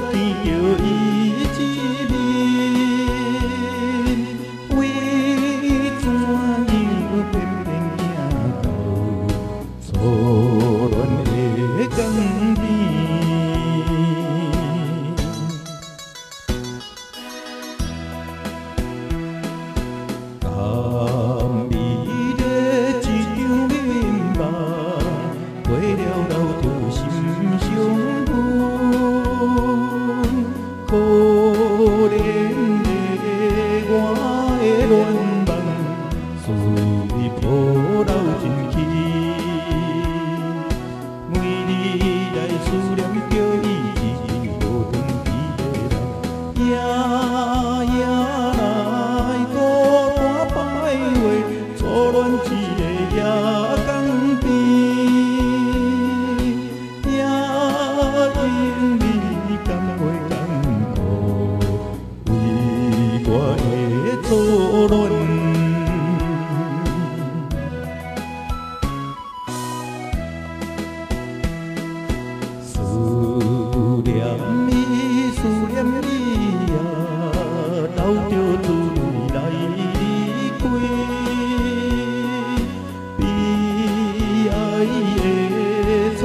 见着伊一面，为怎样偏偏行到错乱的港边？甘美丽一场眠梦，过了老土心伤痕。可怜的我的恋梦，随波流进去。每日来思念着伊，一日无长期的人，夜夜来孤单徘徊，错乱一个夜港边。也因你甘会甘苦，为我的错乱。思念你，思念你呀，流着珠泪来归。悲哀的错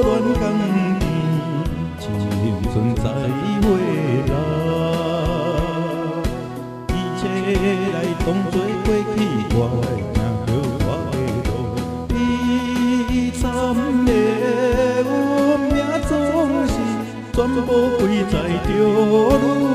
乱港边，青春再会啦。一切来当作过去，我来行着我的路。悲惨的运命总是全部归在着你。